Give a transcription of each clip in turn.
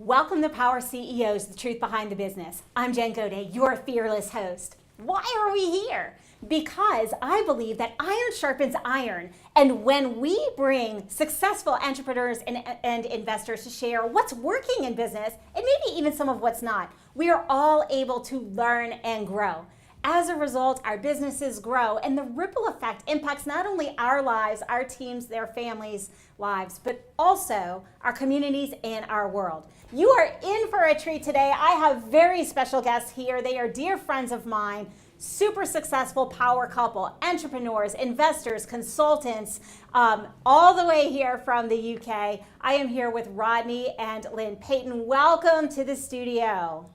Welcome to Power CEOs, the truth behind the business. I'm Jen Gaudet, your fearless host. Why are we here? Because I believe that iron sharpens iron. And when we bring successful entrepreneurs and investors to share what's working in business, and maybe even some of what's not, we are all able to learn and grow. As a result, our businesses grow, and the ripple effect impacts not only our lives, our teams, their families' lives, but also our communities and our world. You are in for a treat today. I have very special guests here. They are dear friends of mine, super successful power couple, entrepreneurs, investors, consultants, all the way here from the UK. I am here with Rodney and Lynnen Payton. Welcome to the studio.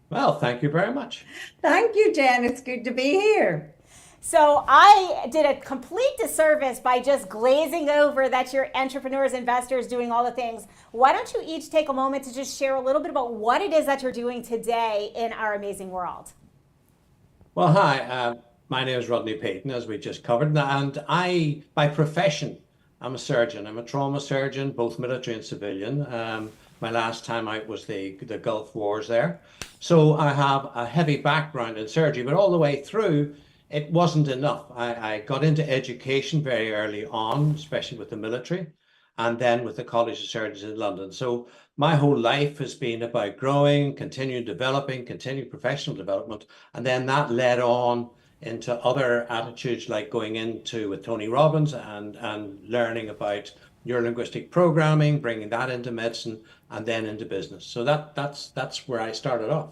Well, thank you very much. Thank you, Jen. It's good to be here. So I did a complete disservice by just glazing over that you're entrepreneurs, investors, doing all the things. Why don't you each take a moment to just share a little bit about what it is that you're doing today in our amazing world? Well, hi, my name is Rodney Payton, as we just covered, and I, by profession, I'm a surgeon. I'm a trauma surgeon, both military and civilian. My last time out was the Gulf Wars there. So I have a heavy background in surgery, but all the way through, it wasn't enough. I got into education very early on, especially with the military, and then with the College of Surgeons in London. So my whole life has been about growing, continuing developing, continuing professional development, and then that led on into other attitudes like going into with Tony Robbins and learning about neurolinguistic programming, bringing that into medicine and then into business. So that's where I started off.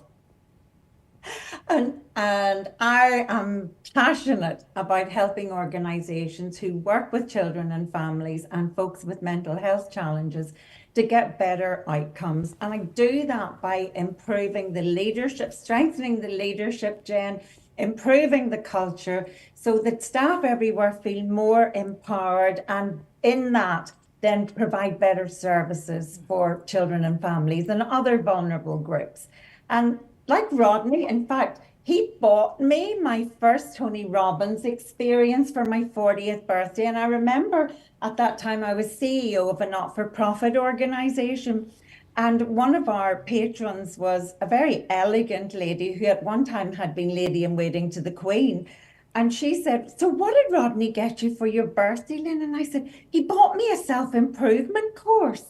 And I am passionate about helping organizations who work with children and families and folks with mental health challenges to get better outcomes. And I do that by improving the leadership, strengthening the leadership, Jen, improving the culture so that staff everywhere feel more empowered, and in that then provide better services for children and families and other vulnerable groups. And like Rodney, in fact, he bought me my first Tony Robbins experience for my 40th birthday. And I remember at that time I was CEO of a not-for-profit organization. And one of our patrons was a very elegant lady who at one time had been lady in waiting to the Queen. And she said, "So what did Rodney get you for your birthday, Lynn?" And I said, "He bought me a self-improvement course."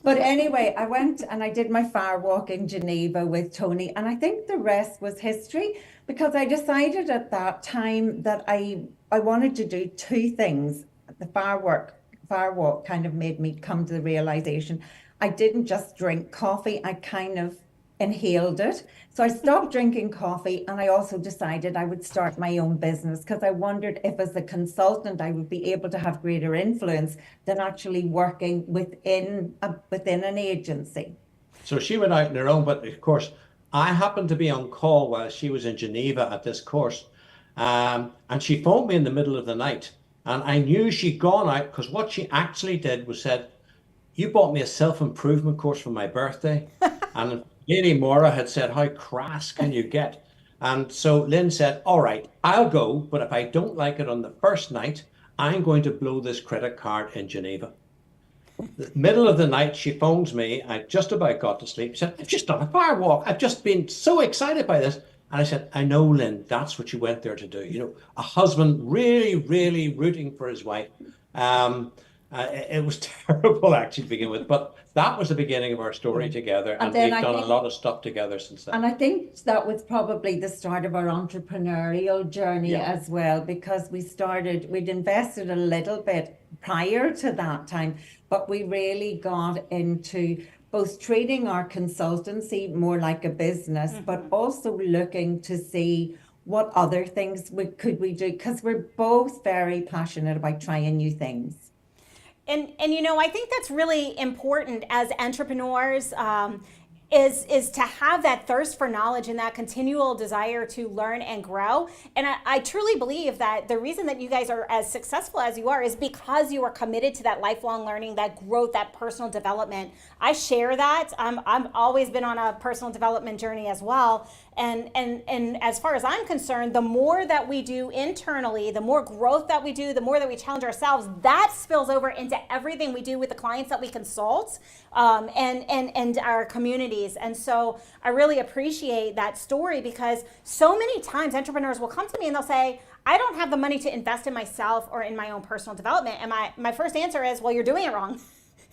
But anyway, I went and I did my fire walk in Geneva with Tony. And I think the rest was history, because I decided at that time that I wanted to do two things. The fire walk kind of made me come to the realization I didn't just drink coffee, I kind of inhaled it. So I stopped drinking coffee, and I also decided I would start my own business, because I wondered if as a consultant I would be able to have greater influence than actually working within an agency. So she went out on her own, but of course, I happened to be on call while she was in Geneva at this course. And she phoned me in the middle of the night, and I knew she'd gone out, because what she actually did was said, "You bought me a self-improvement course for my birthday." And Lady Mora had said, "How crass can you get?" And so Lynn said, "All right, I'll go, but if I don't like it on the first night, I'm going to blow this credit card in Geneva." The middle of the night, she phones me. I just about got to sleep. She said, "I've just done a fire walk. I've just been so excited by this." And I said, "I know, Lynn, that's what you went there to do." You know, a husband really, really rooting for his wife. It was terrible actually to begin with, but that was the beginning of our story together, and we've done a lot of stuff together since then. And I think that was probably the start of our entrepreneurial journey as well, because we'd invested a little bit prior to that time, but we really got into both treating our consultancy more like a business, but also looking to see what other things could we do, because we're both very passionate about trying new things. And you know, I think that's really important as entrepreneurs. is to have that thirst for knowledge and that continual desire to learn and grow. And I truly believe that the reason that you guys are as successful as you are is because you are committed to that lifelong learning, that growth, that personal development. I share that. I've always been on a personal development journey as well. And as far as I'm concerned, the more that we do internally, the more growth that we do, the more that we challenge ourselves, that spills over into everything we do with the clients that we consult, and our communities. And so I really appreciate that story, because so many times entrepreneurs will come to me and they'll say, I don't have the money to invest in myself or in my own personal development. And my first answer is, well, you're doing it wrong.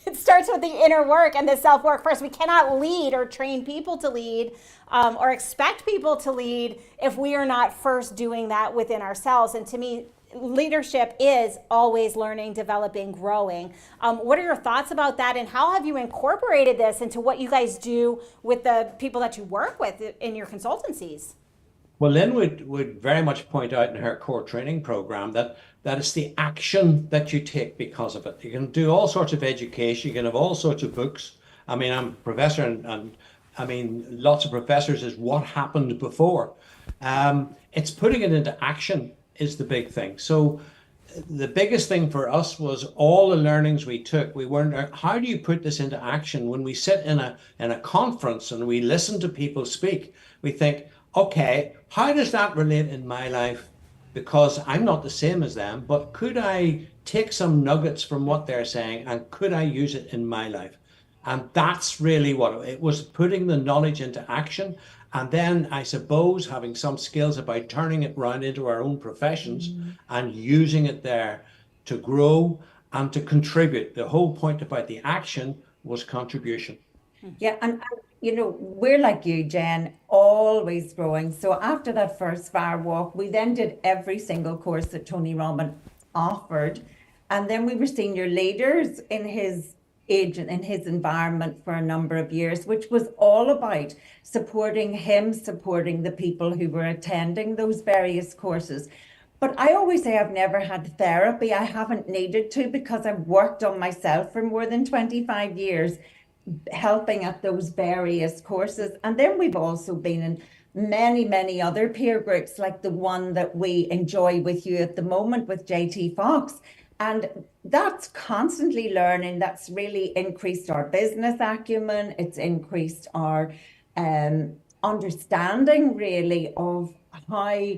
It starts with the inner work and the self-work first. We cannot lead or train people to lead, or expect people to lead if we are not first doing that within ourselves. And to me, leadership is always learning, developing, growing. What are your thoughts about that, and how have you incorporated this into what you guys do with the people that you work with in your consultancies? Well, Lynn would very much point out in her core training program that it's the action that you take because of it. You can do all sorts of education, you can have all sorts of books. I mean, I'm a professor, and I mean, lots of professors is what happened before. It's putting it into action is the big thing. So the biggest thing for us was all the learnings we took. We weren't, how do you put this into action? When we sit in a conference and we listen to people speak, we think, okay, how does that relate in my life? Because I'm not the same as them, but could I take some nuggets from what they're saying and could I use it in my life? And that's really what it was, putting the knowledge into action. And then I suppose having some skills about turning it around into our own professions and using it there to grow and to contribute. The whole point about the action was contribution. Yeah, and you know, we're like you, Jen, always growing. So after that first fire walk, we then did every single course that Tony Robbins offered. And then we were senior leaders in his agent, in his environment for a number of years, which was all about supporting him, supporting the people who were attending those various courses. But I always say I've never had therapy. I haven't needed to, because I've worked on myself for more than 25 years, helping at those various courses. And then we've also been in many, many other peer groups, like the one that we enjoy with you at the moment with JT Fox. And that's constantly learning. That's really increased our business acumen. It's increased our understanding, really, of how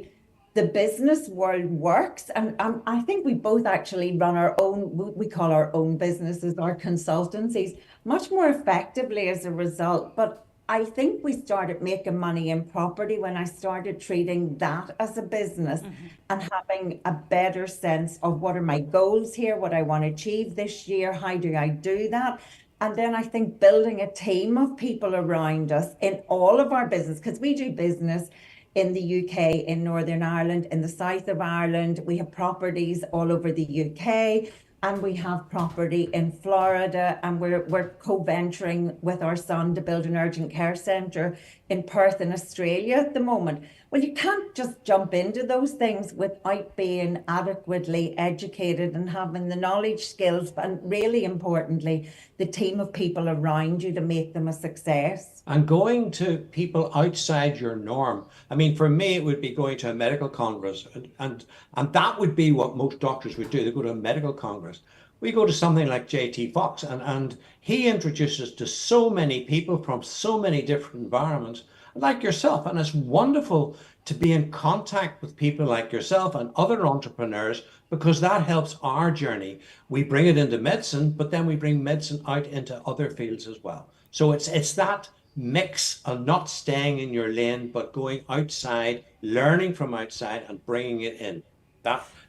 the business world works. And I think we both actually run our own, we call our own businesses, our consultancies, much more effectively as a result. But I think we started making money in property when I started treating that as a business and having a better sense of what are my goals here, what I want to achieve this year, how do I do that? And then I think building a team of people around us in all of our business, because we do business in the UK, in Northern Ireland, in the south of Ireland. We have properties all over the UK. And we have property in Florida, and we're co-venturing with our son to build an urgent care centre in Perth in Australia at the moment. Well, you can't just jump into those things without being adequately educated and having the knowledge, skills, and really importantly, the team of people around you to make them a success. And going to people outside your norm. I mean, for me, it would be going to a medical congress, and that would be what most doctors would do. They go to a medical congress. We go to something like JT Fox, and he introduces to so many people from so many different environments, like yourself. And it's wonderful to be in contact with people like yourself and other entrepreneurs, because that helps our journey. We bring it into medicine, but then we bring medicine out into other fields as well. So it's that mix of not staying in your lane, but going outside, learning from outside and bringing it in.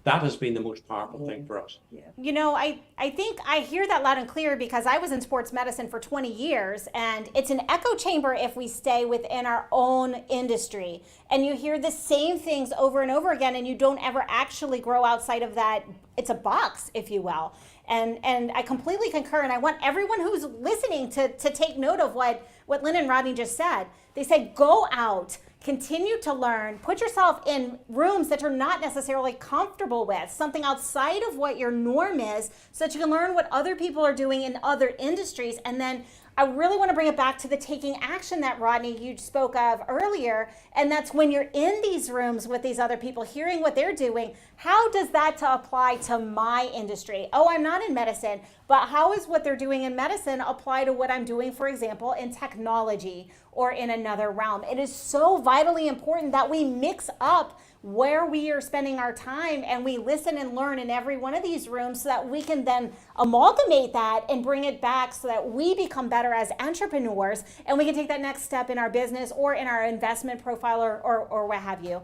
That has been the most powerful thing for us. Yeah. You know, I think I hear that loud and clear, because I was in sports medicine for 20 years, and it's an echo chamber if we stay within our own industry. And you hear the same things over and over again, and you don't ever actually grow outside of that. It's a box, if you will. And I completely concur, and I want everyone who's listening to take note of what Lynn and Rodney just said. They said, go out, continue to learn, put yourself in rooms that you're not necessarily comfortable with, something outside of what your norm is, so that you can learn what other people are doing in other industries, and then I really want to bring it back to the taking action that Rodney, you spoke of earlier. And that's when you're in these rooms with these other people, hearing what they're doing. How does that apply to my industry? Oh, I'm not in medicine, but how is what they're doing in medicine apply to what I'm doing, for example, in technology or in another realm? It is so vitally important that we mix up where we are spending our time and we listen and learn in every one of these rooms so that we can then amalgamate that and bring it back so that we become better as entrepreneurs and we can take that next step in our business or in our investment profile or what have you.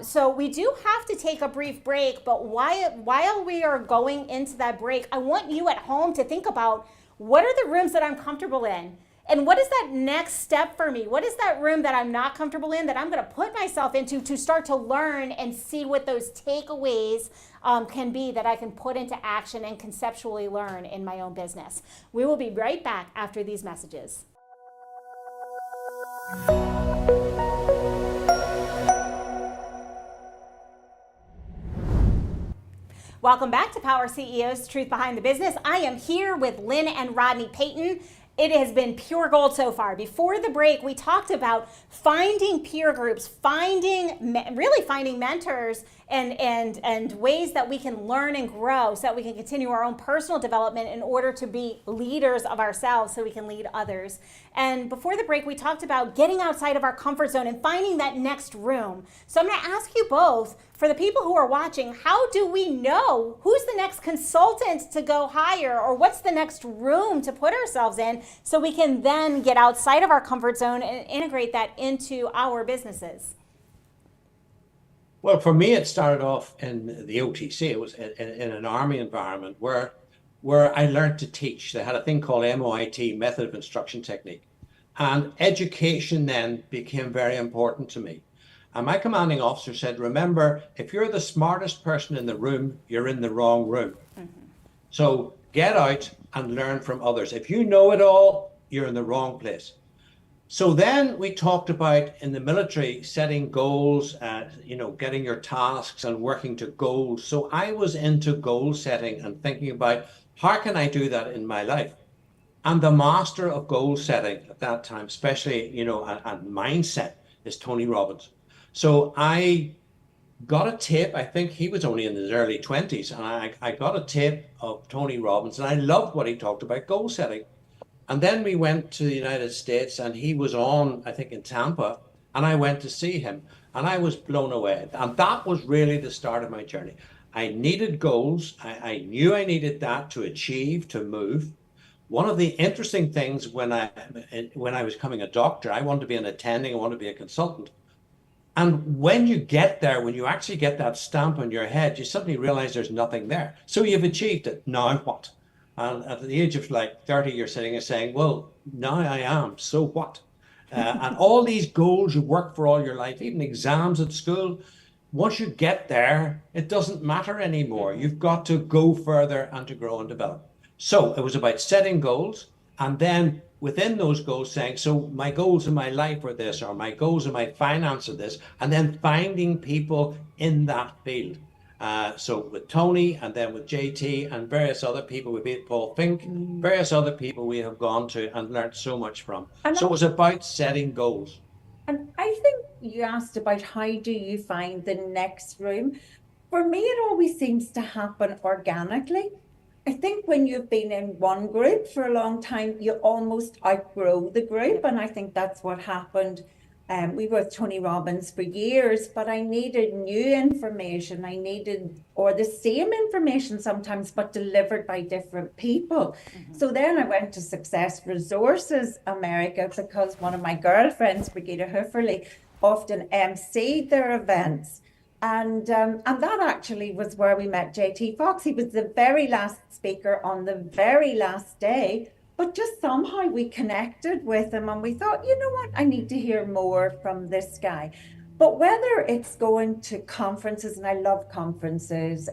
So we do have to take a brief break, but while we are going into that break, I want you at home to think about, what are the rooms that I'm comfortable in? And what is that next step for me? What is that room that I'm not comfortable in that I'm going to put myself into to start to learn and see what those takeaways can be that I can put into action and conceptually learn in my own business? We will be right back after these messages. Welcome back to Power CEOs, Truth Behind the Business. I am here with Lynn and Rodney Payton. It has been pure gold so far. Before the break, we talked about finding peer groups, finding mentors and ways that we can learn and grow so that we can continue our own personal development in order to be leaders of ourselves so we can lead others. And before the break, we talked about getting outside of our comfort zone and finding that next room. So I'm going to ask you both, for the people who are watching, how do we know who's the next consultant to go hire, or what's the next room to put ourselves in so we can then get outside of our comfort zone and integrate that into our businesses? Well, for me, it started off in the OTC. It was in an army environment where I learned to teach. They had a thing called MOIT, Method of Instruction Technique. And education then became very important to me. And my commanding officer said, remember, if you're the smartest person in the room, you're in the wrong room. Mm-hmm. So get out and learn from others. If you know it all, you're in the wrong place. So then we talked about, in the military, setting goals, getting your tasks and working to goals. So I was into goal setting and thinking about, how can I do that in my life? And the master of goal setting at that time, especially, and mindset, is Tony Robbins. So I got a tape. I think he was only in his early 20s. And I got a tape of Tony Robbins, and I loved what he talked about goal setting. And then we went to the United States, and he was on, I think, in Tampa, and I went to see him, and I was blown away. And that was really the start of my journey. I needed goals. I knew I needed that to achieve, to move. One of the interesting things when I was becoming a doctor, I wanted to be an attending, I wanted to be a consultant. And when you get there, when you actually get that stamp on your head, you suddenly realize there's nothing there. So you've achieved it. Now what? And at the age of like 30, you're sitting and saying, well, now I am, so what? And all these goals you work for all your life, even exams at school, once you get there, it doesn't matter anymore. You've got to go further and to grow and develop. So it was about setting goals, and then within those goals saying, so my goals in my life are this, or my goals in my finance are this, and then finding people in that field. So with Tony, and then with JT and various other people, we meet Paul Fink, various other people we have gone to and learned so much from. So it was about setting goals. And I think you asked about, how do you find the next room? For me, it always seems to happen organically. I think when you've been in one group for a long time, you almost outgrow the group. And I think that's what happened. We were with Tony Robbins for years, but I needed new information. Or the same information sometimes, but delivered by different people. Mm-hmm. So then I went to Success Resources America, because one of my girlfriends, Brigida Hufferly, often emceed their events. And that actually was where we met JT Fox. He was the very last speaker on the very last day, but just somehow we connected with him and we thought, you know what, I need to hear more from this guy. But whether it's going to conferences, and I love conferences,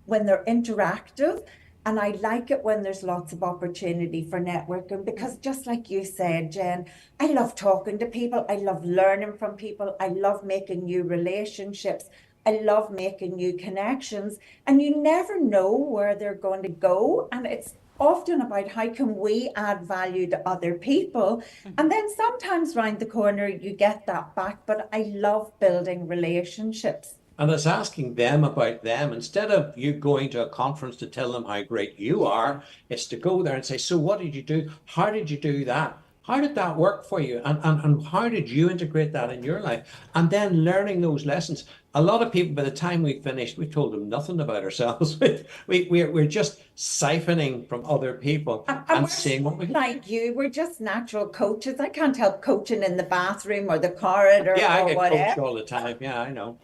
when they're interactive, and I like it when there's lots of opportunity for networking, because just like you said, Jen, I love talking to people. I love learning from people. I love making new relationships. I love making new connections, and you never know where they're going to go. And it's often about how can we add value to other people. And then sometimes round the corner you get that back, but I love building relationships. And it's asking them about them. Instead of you going to a conference to tell them how great you are, it's to go there and say, so what did you do? How did you do that? How did that work for you? And how did you integrate that in your life? And then learning those lessons. A lot of people, by the time we finished, we told them nothing about ourselves. We're just siphoning from other people and seeing what we can. Like you, we're just natural coaches. I can't help coaching in the bathroom or the corridor Yeah, I or get whatever. coached all the time. Yeah, I know.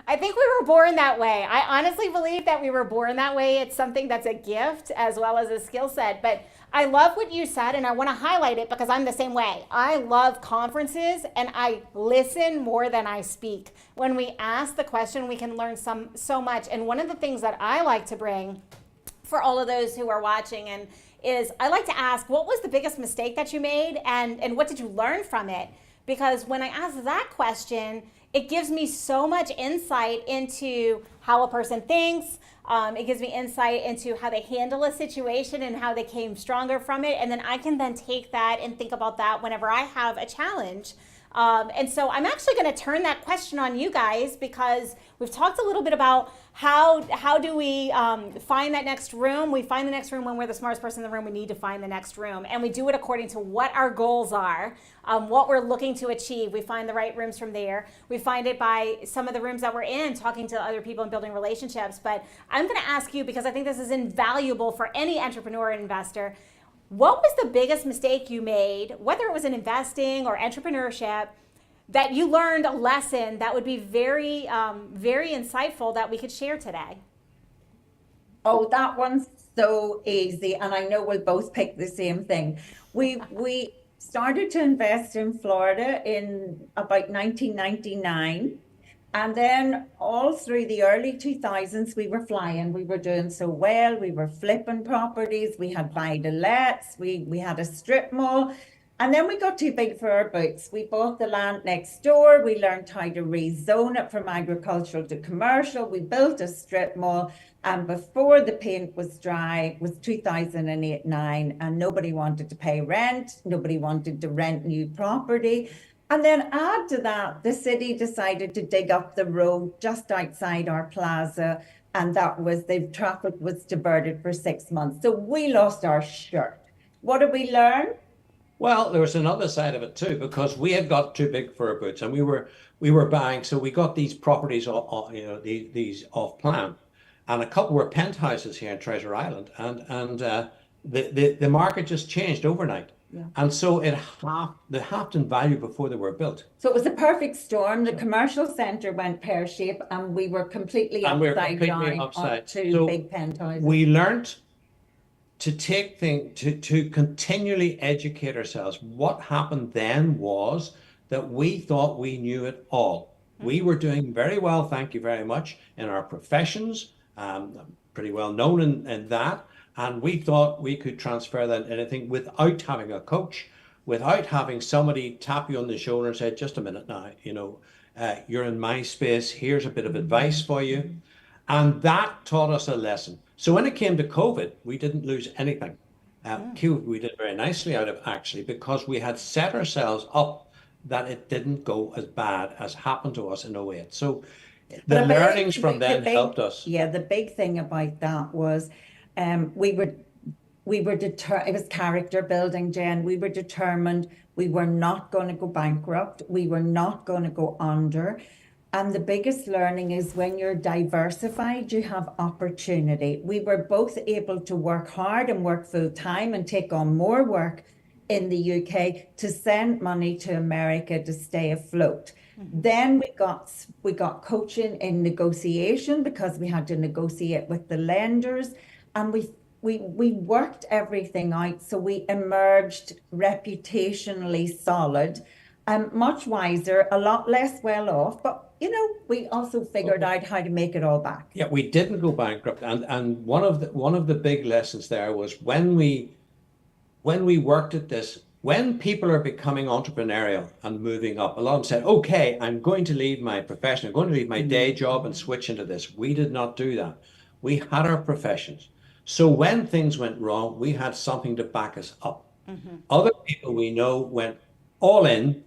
I think we were born that way. I honestly believe that we were born that way. It's something that's a gift as well as a skill set. But I love what you said, and I want to highlight it because I'm the same way. I love conferences, and I listen more than I speak. When we ask the question, we can learn so much. And one of the things that I like to bring for all of those who are watching and is I like to ask, what was the biggest mistake that you made, and what did you learn from it? Because when I ask that question, it gives me so much insight into how a person thinks. It gives me insight into how they handle a situation and how they came stronger from it. And then I can then take that and think about that whenever I have a challenge. And so I'm actually going to turn that question on you guys, because we've talked a little bit about how do we find that next room. We find the next room when we're the smartest person in the room. We need to find the next room, and we do it according to what our goals are, what we're looking to achieve. We find the right rooms from there. We find it by some of the rooms that we're in, talking to other people and building relationships. But I'm going to ask you, because I think this is invaluable for any entrepreneur and investor. What was the biggest mistake you made, whether it was in investing or entrepreneurship, that you learned a lesson that would be very, very insightful that we could share today? Oh, that one's so easy. And I know we'll both pick the same thing. We started to invest in Florida in about 1999. And then all through the early 2000s, we were flying. We were doing so well. We were flipping properties. We had buy-to-lets. We had a strip mall. And then we got too big for our boots. We bought the land next door. We learned how to rezone it from agricultural to commercial. We built a strip mall. And before the paint was dry, it was 2008-9, and nobody wanted to pay rent. Nobody wanted to rent new property. And then add to that, the city decided to dig up the road just outside our plaza, and the traffic was diverted for 6 months. So we lost our shirt. What did we learn? Well, there was another side of it too, because we had got too big for our boots, and we were buying. So we got these properties, these off plan, and a couple were penthouses here in Treasure Island, and the market just changed overnight. Yeah. And so they halved in value before they were built. So it was a perfect storm. The commercial centre went pear-shaped, and we were completely upside down on two big penthouses. We learned to to continually educate ourselves. What happened then was that we thought we knew it all. We were doing very well, thank you very much, in our professions, pretty well known in that. And we thought we could transfer that into anything without having a coach, without having somebody tap you on the shoulder and say, just a minute now, you're in my space, here's a bit of advice for you. And that taught us a lesson. So when it came to COVID, we didn't lose anything. We did very nicely out of, actually, because we had set ourselves up that it didn't go as bad as happened to us in 2008. So the learnings from then helped us. Yeah, the big thing about that was we were determined. It was character building, Jen. We were determined. We were not going to go bankrupt. We were not going to go under. And the biggest learning is when you're diversified, you have opportunity. We were both able to work hard and work full time and take on more work in the UK to send money to America to stay afloat. Mm-hmm. Then we got coaching in negotiation, because we had to negotiate with the lenders, and we worked everything out. So we emerged reputationally solid and much wiser, a lot less well off, but we also figured out how to make it all back. Yeah, we didn't go bankrupt, and one of the big lessons there was when we worked at this. When people are becoming entrepreneurial and moving up, a lot of them said, okay, I'm going to leave my profession, I'm going to leave my day job and switch into this. We did not do that. We had our professions. So when things went wrong, we had something to back us up. Other people we know went all in,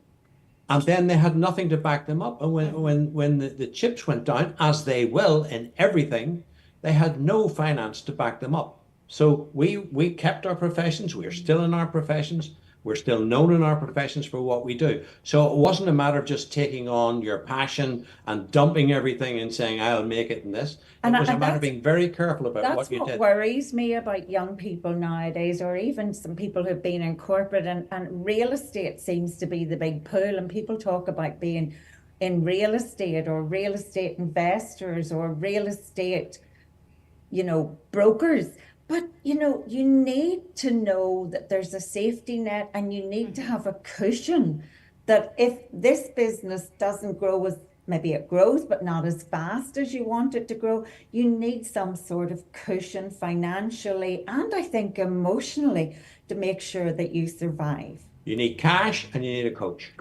and then they had nothing to back them up. And when the chips went down, as they will in everything, they had no finance to back them up. So we kept our professions. We're still in our professions. We're still known in our professions for what we do. So it wasn't a matter of just taking on your passion and dumping everything and saying, I'll make it in this. It was a matter of being very careful about what you did. That's what worries me about young people nowadays, or even some people who've been in corporate, and real estate seems to be the big pull. And people talk about being in real estate, or real estate investors, or real estate, brokers. But, you need to know that there's a safety net, and you need to have a cushion that if this business doesn't grow as maybe it grows, but not as fast as you want it to grow, you need some sort of cushion financially and I think emotionally to make sure that you survive. You need cash and you need a coach.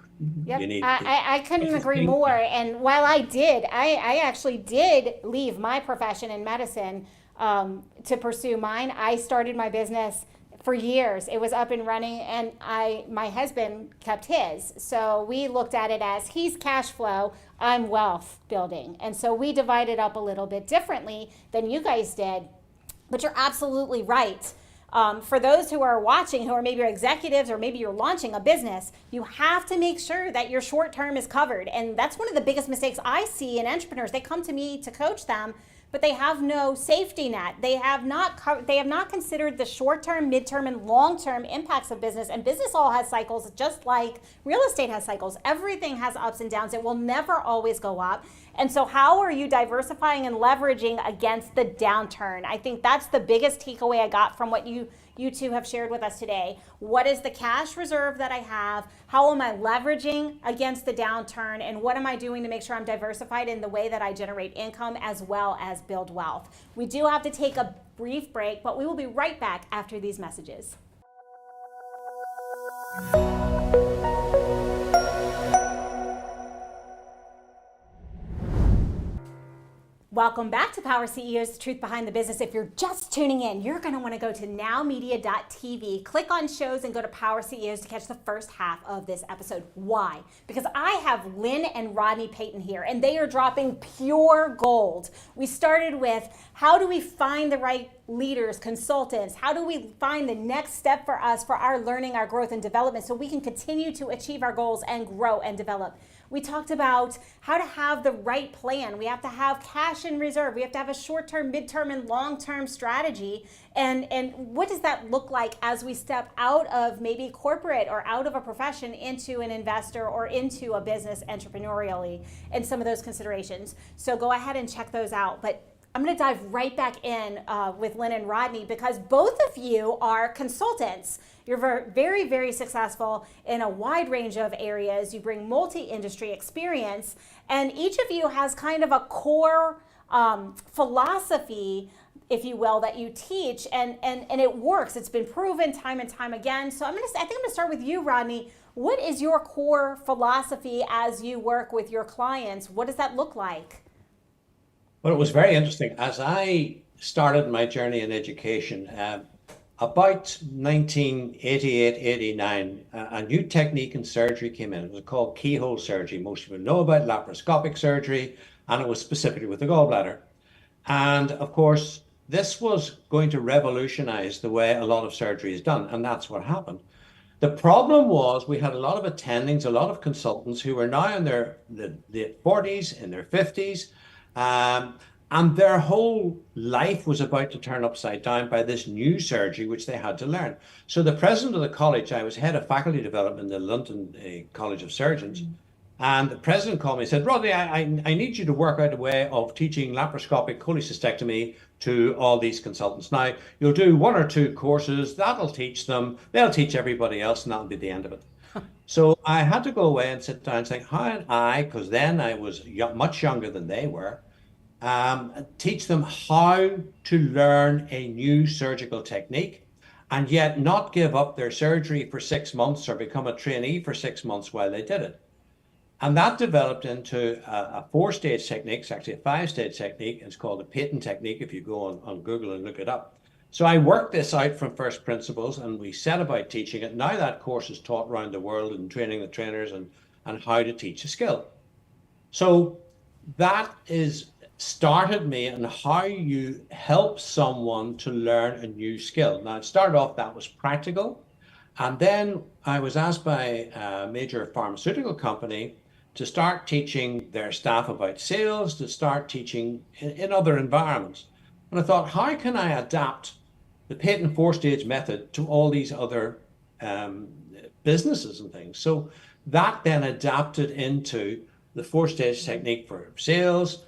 Yep. I couldn't agree more. And while I actually did leave my profession in medicine to pursue mine. I started my business for years. It was up and running, and my husband kept his. So we looked at it as he's cash flow, I'm wealth building. And so we divided up a little bit differently than you guys did. But you're absolutely right. For those who are watching, who are maybe executives or maybe you're launching a business, you have to make sure that your short term is covered. And that's one of the biggest mistakes I see in entrepreneurs. They come to me to coach them, but they have no safety net. They have not considered the short-term, mid-term, and long-term impacts of business. And business all has cycles, just like real estate has cycles. Everything has ups and downs. It will never always go up. And so how are you diversifying and leveraging against the downturn? I think that's the biggest takeaway I got from what you two have shared with us today. What is the cash reserve that I have? How am I leveraging against the downturn? And what am I doing to make sure I'm diversified in the way that I generate income as well as build wealth? We do have to take a brief break, but we will be right back after these messages. Welcome back to Power CEOs, the truth behind the business. If you're just tuning in, you're going to want to go to nowmedia.tv, click on shows, and go to Power CEOs to catch the first half of this episode. Why? Because I have Lynnen and Rodney Payton here, and they are dropping pure gold. We started with how do we find the right leaders, consultants? How do we find the next step for us for our learning, our growth, and development so we can continue to achieve our goals and grow and develop? We talked about how to have the right plan. We have to have cash in reserve. We have to have a short-term, mid-term, and long-term strategy. And what does that look like as we step out of maybe corporate or out of a profession into an investor or into a business entrepreneurially, and some of those considerations. So go ahead and check those out. But I'm going to dive right back in with Lynnen and Rodney, because both of you are consultants. You're very, very successful in a wide range of areas. You bring multi-industry experience, and each of you has kind of a core philosophy, if you will, that you teach, and it works. It's been proven time and time again. So I think I'm going to start with you, Rodney. What is your core philosophy as you work with your clients? What does that look like? Well, it was very interesting. As I started my journey in education, about 1988, 89, a new technique in surgery came in. It was called keyhole surgery. Most people know about laparoscopic surgery, and it was specifically with the gallbladder. And of course, this was going to revolutionize the way a lot of surgery is done, and that's what happened. The problem was we had a lot of attendings, a lot of consultants who were now in their late 40s, in their 50s, and their whole life was about to turn upside down by this new surgery, which they had to learn. So the president of the college, I was head of faculty development in the London College of Surgeons, and the president called me and said, Rodney, I need you to work out a way of teaching laparoscopic cholecystectomy to all these consultants. Now, you'll do 1 or 2 courses, that'll teach them, they'll teach everybody else, and that'll be the end of it. So I had to go away and sit down and think, how can I, because then I was much younger than they were, teach them how to learn a new surgical technique and yet not give up their surgery for 6 months or become a trainee for 6 months while they did it. And that developed into a 4-stage technique. It's actually a 5-stage technique. It's called the Payton technique if you go on Google and look it up. So I worked this out from first principles and we set about teaching it. Now that course is taught around the world and training the trainers and how to teach a skill. So that is started me in how you help someone to learn a new skill. Now it started off that was practical. And then I was asked by a major pharmaceutical company to start teaching their staff about sales, to start teaching in other environments. And I thought, how can I adapt the Payton four-stage method to all these other businesses and things? So that then adapted into the four-stage technique for sales,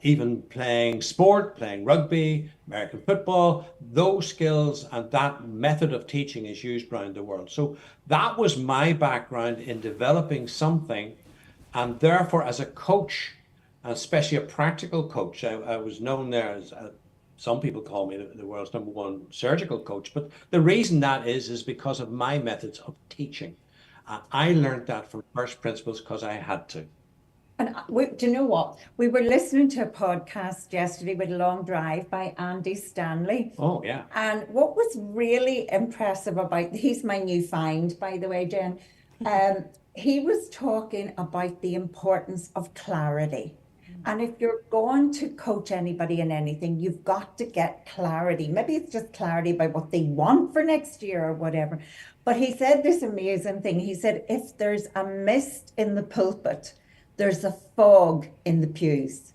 even playing sport, playing rugby, American football, those skills and that method of teaching is used around the world. So that was my background in developing something. And therefore, as a coach, especially a practical coach, I was known there as some people call me the world's #1 surgical coach, but the reason that is because of my methods of teaching. I learned that from first principles because I had to. And do you know what? We were listening to a podcast yesterday with a long drive by Andy Stanley. Oh, yeah. And what was really impressive about, he's my new find, by the way, Jen. He was talking about the importance of clarity. And if you're going to coach anybody in anything, you've got to get clarity. Maybe it's just clarity about what they want for next year or whatever. But he said this amazing thing. He said, if there's a mist in the pulpit, there's a fog in the pews.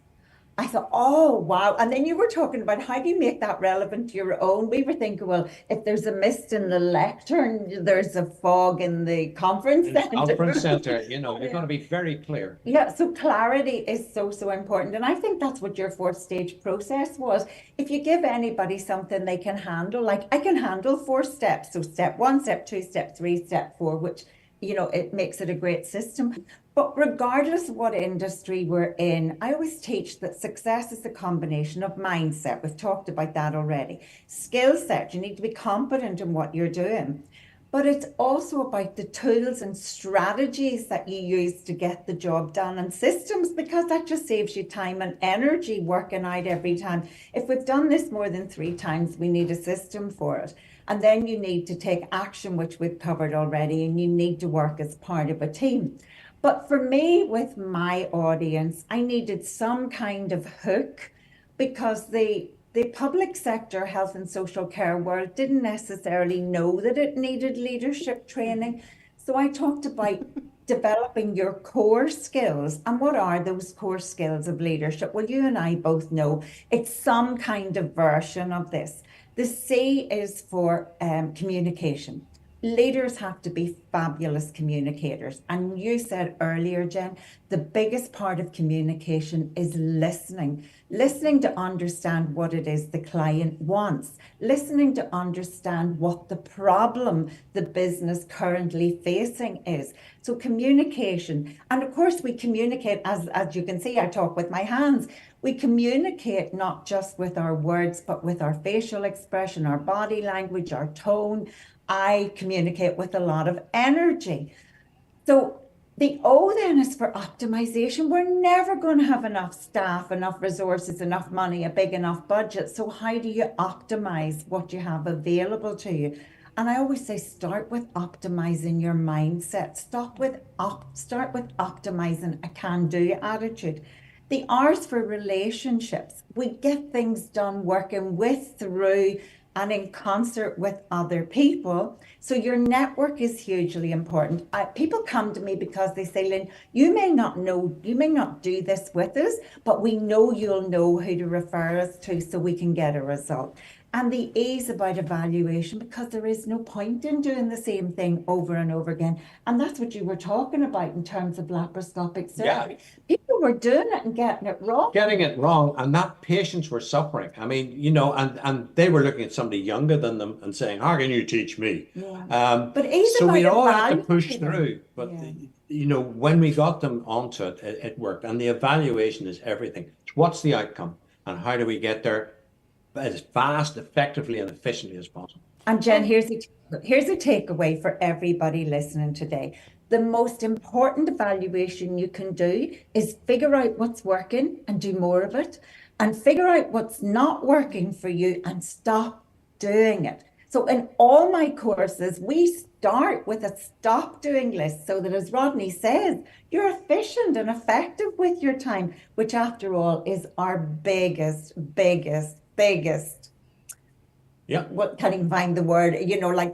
I thought, oh, wow. And then you were talking about how do you make that relevant to your own? We were thinking, well, if there's a mist in the lectern, there's a fog in the conference center. Conference center, you're going to be very clear. Yeah, so clarity is so, so important. And I think that's what your four-stage process was. If you give anybody something they can handle, like I can handle 4 steps. So step 1, step 2, step 3, step 4, which, it makes it a great system. But regardless of what industry we're in, I always teach that success is a combination of mindset. We've talked about that already. Skill set, you need to be competent in what you're doing. But it's also about the tools and strategies that you use to get the job done and systems, because that just saves you time and energy working out every time. If we've done this more than 3 times, we need a system for it. And then you need to take action, which we've covered already, and you need to work as part of a team. But for me, with my audience, I needed some kind of hook because the public sector health and social care world didn't necessarily know that it needed leadership training. So I talked about developing your core skills. And what are those core skills of leadership? Well, you and I both know it's some kind of version of this. The C is for communication. Leaders have to be fabulous communicators. And you said earlier, Jen, the biggest part of communication is listening. Listening to understand what it is the client wants. Listening to understand what the problem the business currently facing is. So communication. And of course, we communicate, as you can see, I talk with my hands. We communicate not just with our words, but with our facial expression, our body language, our tone. I communicate with a lot of energy. So the O then is for optimization. We're never going to have enough staff, enough resources, enough money, a big enough budget. So how do you optimize what you have available to you? And I always say, start with optimizing your mindset. Start with optimizing a can-do attitude. The R's for relationships. We get things done working with, through, and in concert with other people. So your network is hugely important. People come to me because they say, Lynn, you may not do this with us, but we know you'll know who to refer us to so we can get a result. And the E is about evaluation, because there is no point in doing the same thing over and over again. And that's what you were talking about in terms of laparoscopic surgery. Yeah. People were doing it and getting it wrong. And that patients were suffering. I mean, and they were looking at somebody younger than them and saying, how can you teach me? Yeah. But so we all had to push through. But, when we got them onto it, it worked. And the evaluation is everything. What's the outcome? And how do we get there as fast, effectively, and efficiently as possible? And Jen, here's a takeaway for everybody listening today. The most important evaluation you can do is figure out what's working and do more of it, and figure out what's not working for you and stop doing it. So in all my courses, we start with a stop doing list so that, as Rodney says, you're efficient and effective with your time, which after all is our biggest. Yeah. What, can't even find the word, like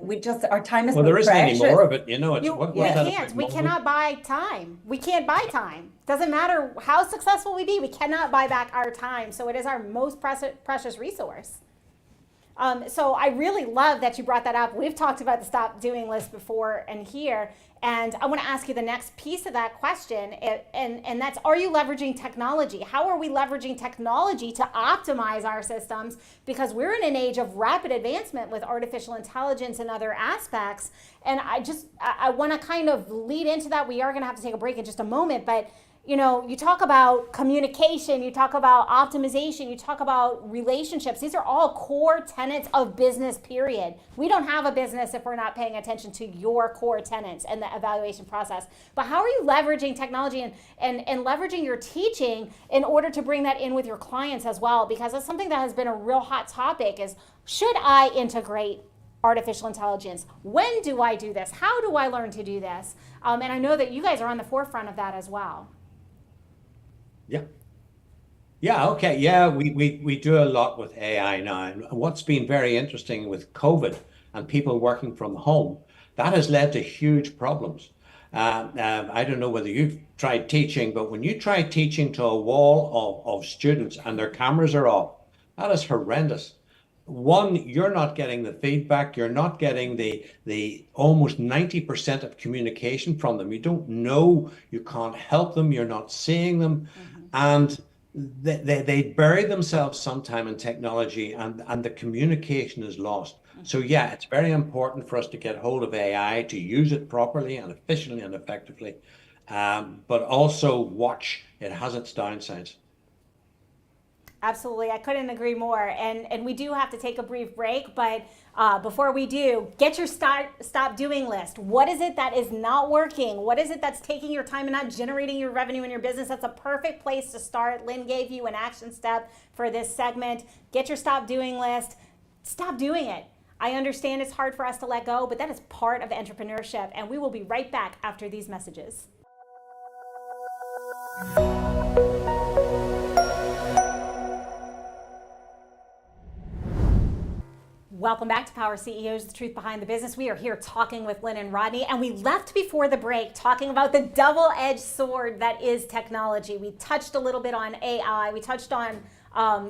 our time is Well, so there isn't any precious. more of it, It's We what's that can't. about We moment? cannot buy time. We can't buy time. Doesn't matter how successful we be. We cannot buy back our time. So it is our most precious resource. So I really love that you brought that up. We've talked about the stop doing list before and here. And I want to ask you the next piece of that question. And that's, are you leveraging technology? How are we leveraging technology to optimize our systems? Because we're in an age of rapid advancement with artificial intelligence and other aspects. And I want to kind of lead into that. We are going to have to take a break in just a moment, but you talk about communication, you talk about optimization, you talk about relationships. These are all core tenets of business, period. We don't have a business if we're not paying attention to your core tenets and the evaluation process. But how are you leveraging technology and leveraging your teaching in order to bring that in with your clients as well? Because that's something that has been a real hot topic is, should I integrate artificial intelligence? When do I do this? How do I learn to do this? And I know that you guys are on the forefront of that as well. Yeah. Yeah, okay. Yeah, we do a lot with AI now. And what's been very interesting with COVID and people working from home, that has led to huge problems. I don't know whether you've tried teaching, but when you try teaching to a wall of students and their cameras are off, that is horrendous. One, you're not getting the feedback, you're not getting the almost 90% of communication from them. You don't know, you can't help them, you're not seeing them. And they bury themselves sometime in technology and the communication is lost. So yeah, it's very important for us to get hold of AI, to use it properly and efficiently and effectively, but also watch it has its downsides. Absolutely, I couldn't agree more. And we do have to take a brief break, but before we do, get your stop doing list. What is it that is not working? What is it that's taking your time and not generating your revenue in your business? That's a perfect place to start. Lynn gave you an action step for this segment. Get your stop doing list. Stop doing it. I understand it's hard for us to let go, but that is part of entrepreneurship. And we will be right back after these messages. Welcome back to Power CEOs, the truth behind the business. We are here talking with Lynn and Rodney, and we left before the break talking about the double-edged sword that is technology. We touched a little bit on AI. We touched on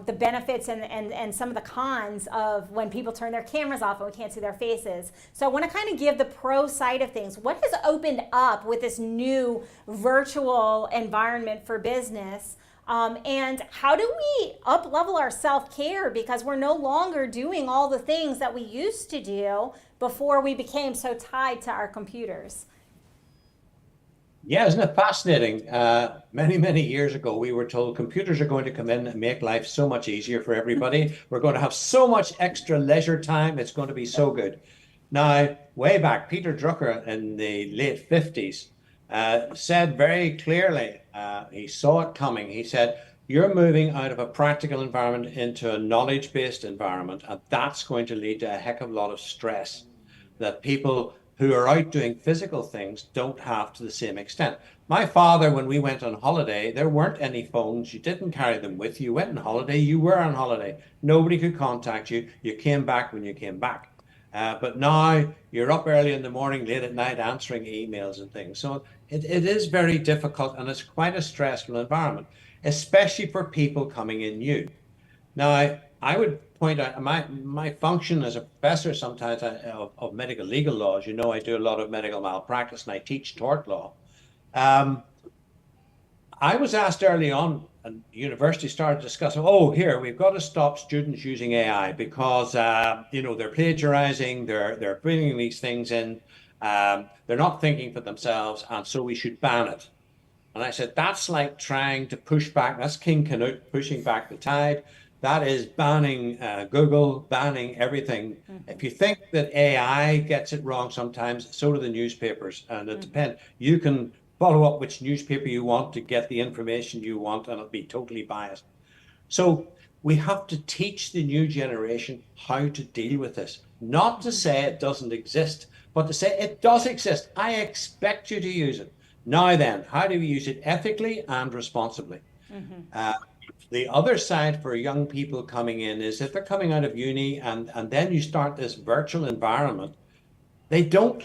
the benefits and some of the cons of when people turn their cameras off and we can't see their faces. So I want to kind of give the pro side of things. What has opened up with this new virtual environment for business? And how do we up-level our self-care, because we're no longer doing all the things that we used to do before we became so tied to our computers? Yeah, isn't it fascinating? Many years ago, we were told computers are going to come in and make life so much easier for everybody. We're going to have so much extra leisure time. It's going to be so good. Now, way back, Peter Drucker in the late 50s said very clearly, he saw it coming. He said, you're moving out of a practical environment into a knowledge-based environment, and that's going to lead to a heck of a lot of stress that people who are out doing physical things don't have to the same extent. My father, when we went on holiday, there weren't any phones. You didn't carry them with you. You went on holiday, you were on holiday. Nobody could contact you. You came back when you came back. But now you're up early in the morning, late at night, answering emails and things. So it is very difficult, and it's quite a stressful environment, especially for people coming in new. Now, I would point out my function as a professor sometimes of medical legal laws. I do a lot of medical malpractice and I teach tort law. I was asked early on, and university started discussing, here, we've got to stop students using AI because, they're plagiarizing, they're bringing these things in, they're not thinking for themselves, and so we should ban it. And I said, that's like trying to push back, that's King Canute pushing back the tide. That is banning Google, banning everything. Mm-hmm. If you think that AI gets it wrong sometimes, so do the newspapers. And it depends. You can follow up which newspaper you want to get the information you want, and it'll be totally biased. So we have to teach the new generation how to deal with this. Not to say it doesn't exist, but to say it does exist. I expect you to use it. Now then, how do we use it ethically and responsibly? Uh, the other side for young people coming in is if they're coming out of uni and then you start this virtual environment, they don't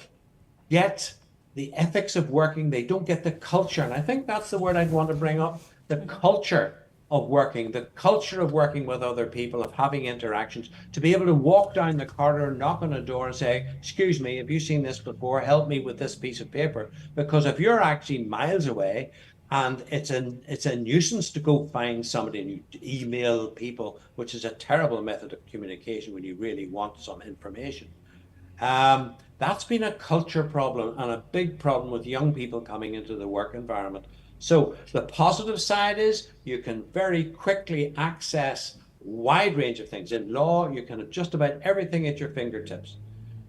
get the ethics of working, they don't get the culture. And I think that's the word I'd want to bring up, the culture of working, the culture of working with other people, of having interactions, to be able to walk down the corridor, knock on a door and say, excuse me, have you seen this before? Help me with this piece of paper. Because if you're actually miles away and it's a nuisance to go find somebody and you email people, which is a terrible method of communication when you really want some information. That's been a culture problem and a big problem with young people coming into the work environment. So the positive side is you can very quickly access a wide range of things. In law, you can have just about everything at your fingertips.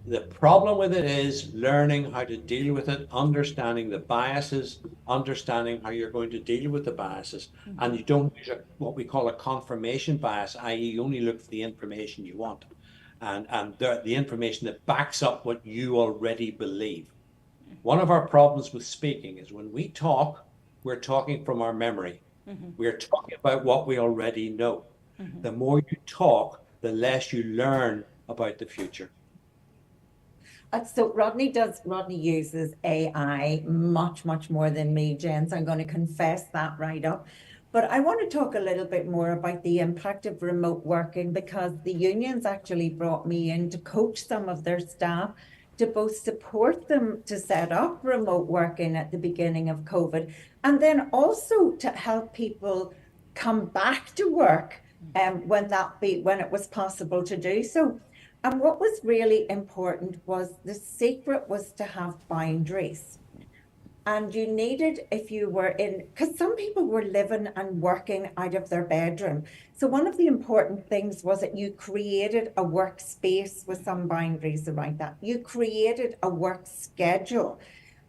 The problem with it is learning how to deal with it, understanding the biases, understanding how you're going to deal with the biases. And you don't use what we call a confirmation bias, i.e. you only look for the information you want and the information that backs up what you already believe. One of our problems with speaking is when we talk, we're talking from our memory. We're talking about what we already know. The more you talk, the less you learn about the future. So Rodney uses AI much more than me, Jen, so I'm going to confess that right up. But I want to talk a little bit more about the impact of remote working, because the unions actually brought me in to coach some of their staff to both support them to set up remote working at the beginning of COVID, and then also to help people come back to work when it was possible to do so. And what was really important was the secret was to have boundaries. And you needed, if you were in, because some people were living and working out of their bedroom. So one of the important things was that you created a workspace with some boundaries around that. You created a work schedule.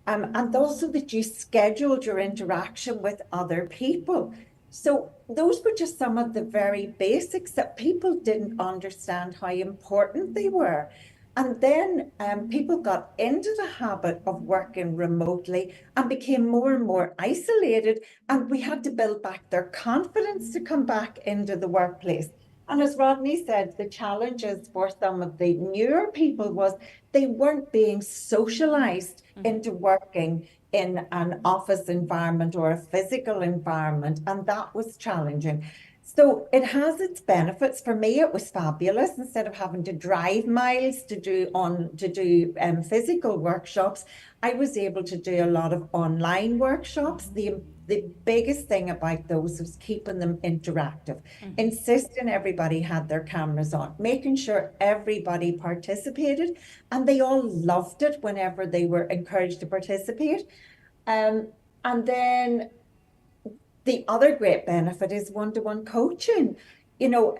And also that you scheduled your interaction with other people. So those were just some of the very basics that people didn't understand how important they were. And then people got into the habit of working remotely and became more and more isolated. And we had to build back their confidence to come back into the workplace. And as Rodney said, the challenges for some of the newer people was they weren't being socialized into working in an office environment or a physical environment. And that was challenging. So it has its benefits. For me, it was fabulous. Instead of having to drive miles to do physical workshops, I was able to do a lot of online workshops. The biggest thing about those was keeping them interactive, insisting everybody had their cameras on, making sure everybody participated, and they all loved it whenever they were encouraged to participate. And then the other great benefit is one-to-one coaching. You know,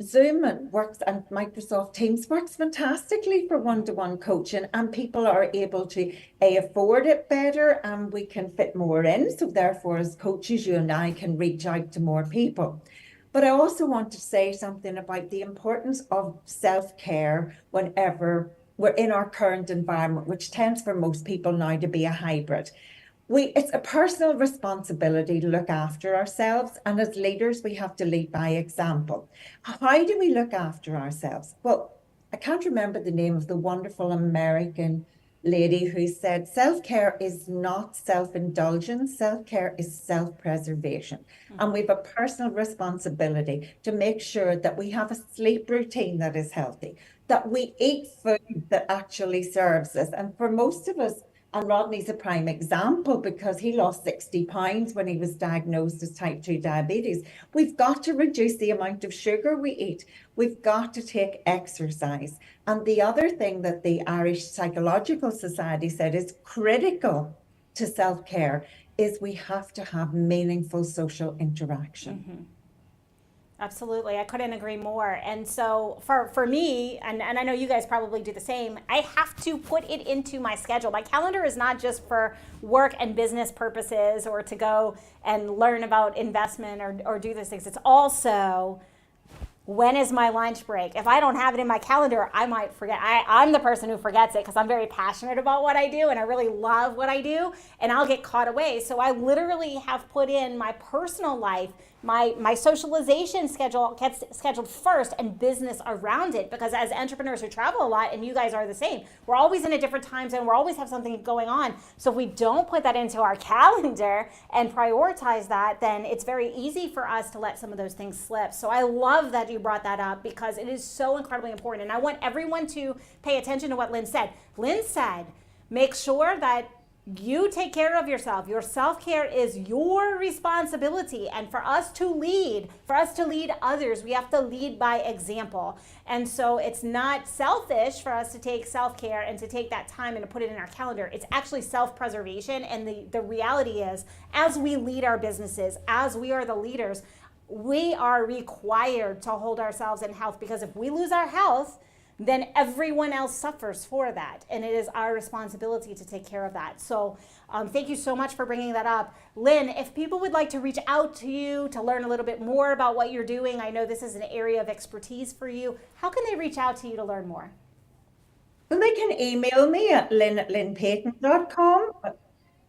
Zoom and Microsoft Teams works fantastically for one-to-one coaching, and people are able to afford it better, and we can fit more in. So therefore, as coaches, you and I can reach out to more people. But I also want to say something about the importance of self-care whenever we're in our current environment, which tends for most people now to be a hybrid. It's a personal responsibility to look after ourselves, and as leaders, we have to lead by example. How do we look after ourselves? Well, I can't remember the name of the wonderful American lady who said, self-care is not self-indulgence, self-care is self-preservation. And we have a personal responsibility to make sure that we have a sleep routine that is healthy, that we eat food that actually serves us. And for most of us, and Rodney's a prime example because he lost 60 pounds when he was diagnosed as type 2 diabetes. We've got to reduce the amount of sugar we eat. We've got to take exercise. And the other thing that the Irish Psychological Society said is critical to self-care is we have to have meaningful social interaction. Absolutely. I couldn't agree more. And so for me, and I know you guys probably do the same, I have to put it into my schedule. My calendar is not just for work and business purposes or to go and learn about investment or do those things. It's also When is my lunch break? If I don't have it in my calendar, I might forget. I'm the person who forgets it because I'm very passionate about what I do and I really love what I do, and I'll get caught away. So I literally have put in my personal life, my socialization schedule gets scheduled first and business around it, because as entrepreneurs who travel a lot, and you guys are the same, we're always in a different time zone, we're always have something going on. So if we don't put that into our calendar and prioritize that, then it's very easy for us to let some of those things slip. So I love that you brought that up because it is so incredibly important. And I want everyone to pay attention to what Lynn said. Lynn said, make sure that you take care of yourself. Your self-care is your responsibility. And for us to lead others, we have to lead by example. And so it's not selfish for us to take self-care and to take that time and to put it in our calendar. It's actually self-preservation. And the reality is, as we lead our businesses, as we are the leaders, we are required to hold ourselves in health, because if we lose our health, then everyone else suffers for that. And it is our responsibility to take care of that. So thank you so much for bringing that up. Lynn, if people would like to reach out to you to learn a little bit more about what you're doing, I know this is an area of expertise for you. How can they reach out to you to learn more? Well, they can email me at lynn@lynnpayton.com,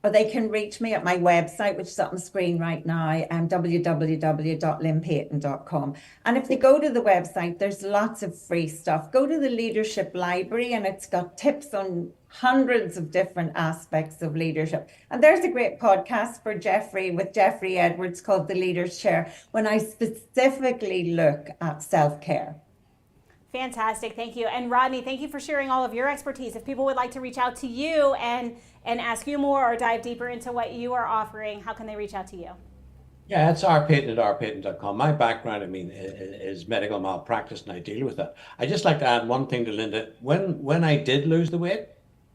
or they can reach me at my website, which is up on the screen right now, www.lynnpayton.com. And if they go to the website, there's lots of free stuff. Go to the Leadership Library, and it's got tips on hundreds of different aspects of leadership. And there's a great podcast with Jeffrey Edwards called The Leader's Chair, when I specifically look at self-care. Fantastic. Thank you. And Rodney, thank you for sharing all of your expertise. If people would like to reach out to you and ask you more or dive deeper into what you are offering, how can they reach out to you? Yeah, it's rpayton@rpayton.com. My background, is medical malpractice, and I deal with that. I just like to add one thing to Linda. When I did lose the weight,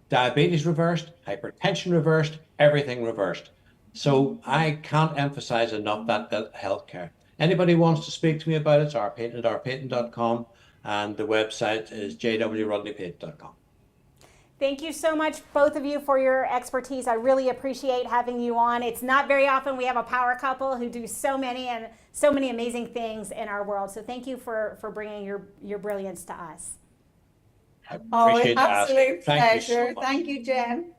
diabetes reversed, hypertension reversed, everything reversed. So I can't emphasize enough that healthcare. Anybody wants to speak to me about it, it's rpayton@rpayton.com. And the website is jwrodneypayton.com. Thank you so much, both of you, for your expertise. I really appreciate having you on. It's not very often we have a power couple who do so many amazing things in our world. So thank you for bringing your brilliance to us. I appreciate absolute pleasure. Thank you so much. Thank you, Jen.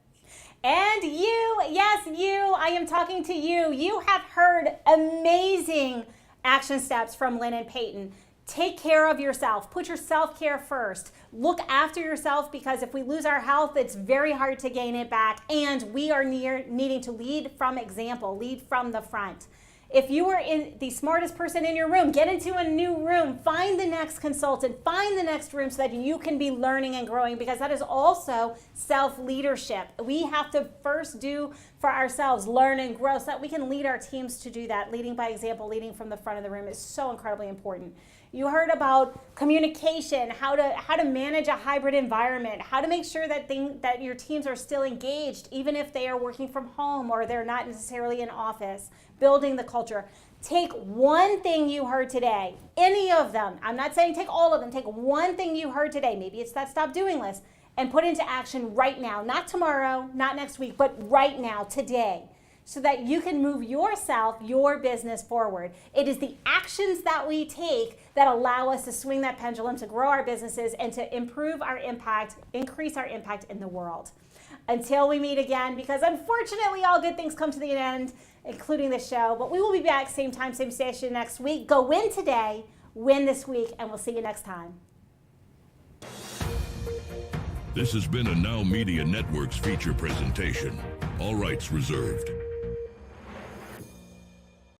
And you, yes, you, I am talking to you. You have heard amazing action steps from Lynnen and Payton. Take care of yourself. Put your self-care first. Look after yourself, because if we lose our health, it's very hard to gain it back. And we are needing to lead from example, lead from the front. If you are the smartest person in your room, get into a new room, find the next consultant, find the next room so that you can be learning and growing, because that is also self-leadership. We have to first do for ourselves, learn and grow, so that we can lead our teams to do that. Leading by example, leading from the front of the room is so incredibly important. You heard about communication, how to manage a hybrid environment, how to make sure that your teams are still engaged, even if they are working from home or they're not necessarily in office, building the culture. Take one thing you heard today, any of them. I'm not saying take all of them. Take one thing you heard today. Maybe it's that stop doing list, and put into action right now, not tomorrow, not next week, but right now, today, so that you can move yourself, your business forward. It is the actions that we take that allow us to swing that pendulum, to grow our businesses, and to improve our impact, increase our impact in the world. Until we meet again, because unfortunately all good things come to the end, including the show, but we will be back same time, same station next week. Go win today, win this week, and we'll see you next time. This has been a Now Media Networks feature presentation. All rights reserved.